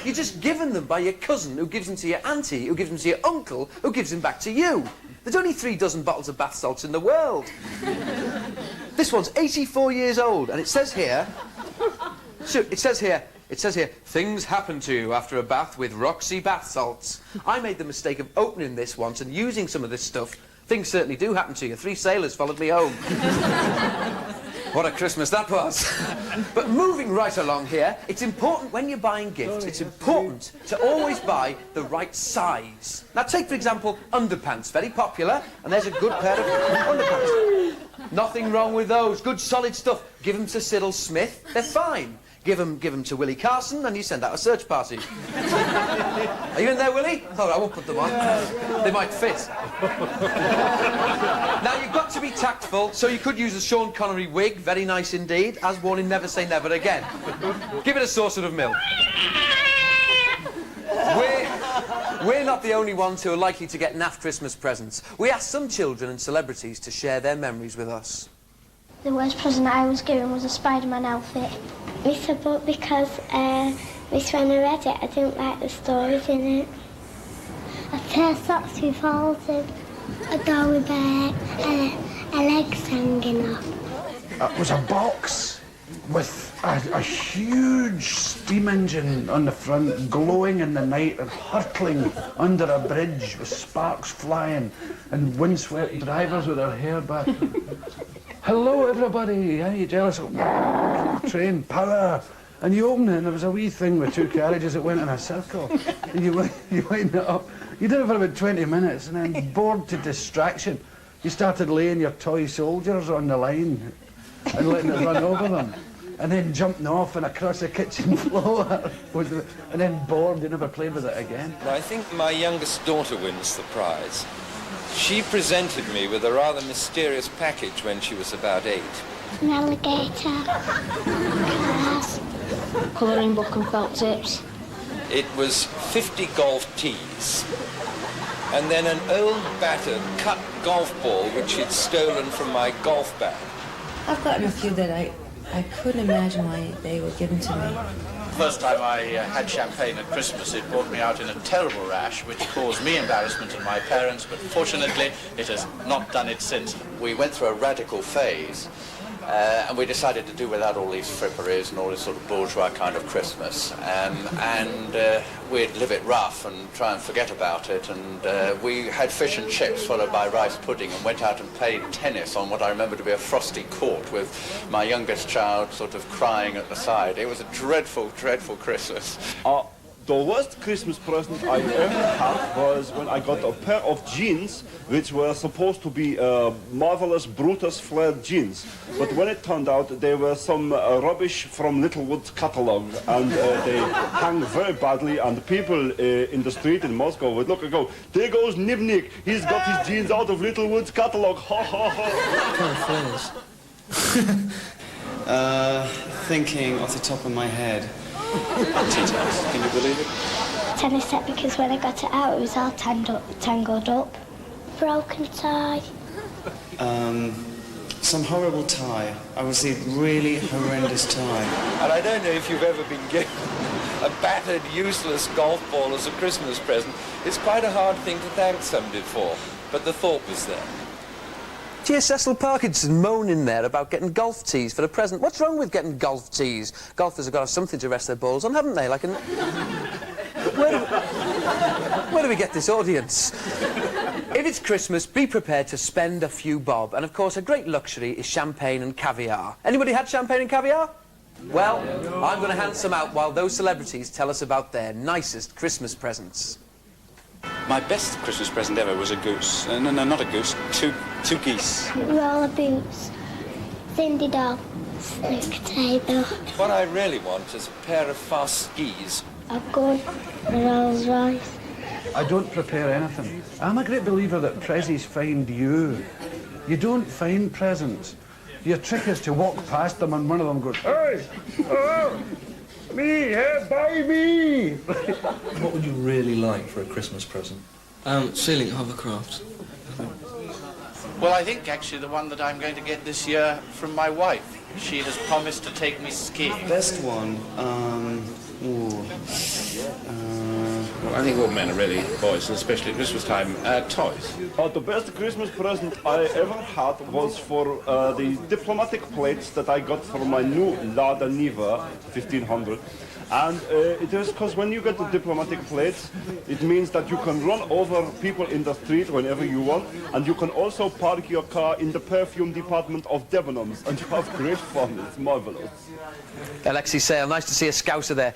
You're just given them by your cousin, who gives them to your auntie, who gives them to your uncle, who gives them back to you. There's only 3 dozen bottles of bath salts in the world. This one's 84 years old, and it says here... It says here, things happen to you after a bath with Roxy bath salts. I made the mistake of opening this once and using some of this stuff. Things certainly do happen to you. 3 sailors followed me home. What a Christmas that was. But moving right along here, it's important when you're buying gifts, it's important to always buy the right size. Now take, for example, underpants. Very popular, and there's a good pair of underpants. Nothing wrong with those. Good, solid stuff. Give them to Cyril Smith. They're fine. Give them to Willie Carson, and you send out a search party. Are you in there, Willie? Oh, I won't put them on. They might fit. Now, you've got to be tactful, so you could use a Sean Connery wig, very nice indeed, as worn in Never Say Never Again. Give it a saucer of milk. We're not the only ones who are likely to get naff Christmas presents. We asked some children and celebrities to share their memories with us. The worst present I was given was a Spider-Man outfit. It's a book because when I read it, I didn't like the stories in it. A pair of socks with holes in, a doll with a legs hanging off. It was a box with a huge steam engine on the front, glowing in the night and hurtling under a bridge with sparks flying and windswept drivers with their hair back. Hello, everybody. Are you jealous of train power? And you open it, and there was a wee thing with 2 carriages that went in a circle. And you wind it up. You did it for about 20 minutes, and then, bored to distraction, you started laying your toy soldiers on the line and letting it run over them. And then jumping off and across the kitchen floor. And then bored, you never played with it again. I think my youngest daughter wins the prize. She presented me with a rather mysterious package when she was about 8. An alligator, cars, colouring book and felt tips. It was 50 golf tees, and then an old battered cut golf ball which he'd stolen from my golf bag. I've gotten a few that I couldn't imagine why they were given to me. The first time I had champagne at Christmas, it brought me out in a terrible rash, which caused me embarrassment and my parents, but fortunately, it has not done it since. We went through a radical phase, and we decided to do without all these fripperies and all this sort of bourgeois kind of Christmas, and we'd live it rough and try and forget about it, and we had fish and chips followed by rice pudding and went out and played tennis on what I remember to be a frosty court with my youngest child sort of crying at the side. It was a dreadful, dreadful Christmas. The worst Christmas present I ever had was when I got a pair of jeans which were supposed to be marvelous Brutus flared jeans. But when it turned out they were some rubbish from Littlewood's catalogue, and they hung very badly, and people in the street in Moscow would look and go, "There goes Nibnik, he's got his jeans out of Littlewood's catalogue, ha ha ha." What kind of flares? Thinking off the top of my head. Titans, can you believe it? Tennis set, because when I got it out, it was all tangled up. Broken tie. Some horrible tie. I received really horrendous tie. And I don't know if you've ever been given a battered, useless golf ball as a Christmas present. It's quite a hard thing to thank somebody for, but the thought was there. Dear Cecil Parkinson moaning there about getting golf tees for a present. What's wrong with getting golf tees? Golfers have got to have something to rest their balls on, haven't they? Like an... Where do we get this audience? If it's Christmas, be prepared to spend a few bob. And, of course, a great luxury is champagne and caviar. Anybody had champagne and caviar? Well, I'm going to hand some out while those celebrities tell us about their nicest Christmas presents. My best Christmas present ever was a goose. No, not a goose. Two geese. Roller boots, Cindy doll, snooker table. What I really want is a pair of fast skis. A gun, a Rolls Royce. I don't prepare anything. I'm a great believer that prezzies find you. You don't find presents. Your trick is to walk past them and one of them goes, "Hey! Oh! Me, yeah, buy me!" What would you really like for a Christmas present? Sailing hovercraft. Well, I think actually the one that I'm going to get this year from my wife. She has promised to take me skiing. Best one, I think all men are really boys, and especially at Christmas time, toys. The best Christmas present I ever had was for the diplomatic plates that I got for my new Lada Niva 1500. And it is because when you get the diplomatic plates, it means that you can run over people in the street whenever you want, and you can also park your car in the perfume department of Debenhams, and you have great fun. It's marvelous. Alexei, Sayle, nice to see a Scouser there.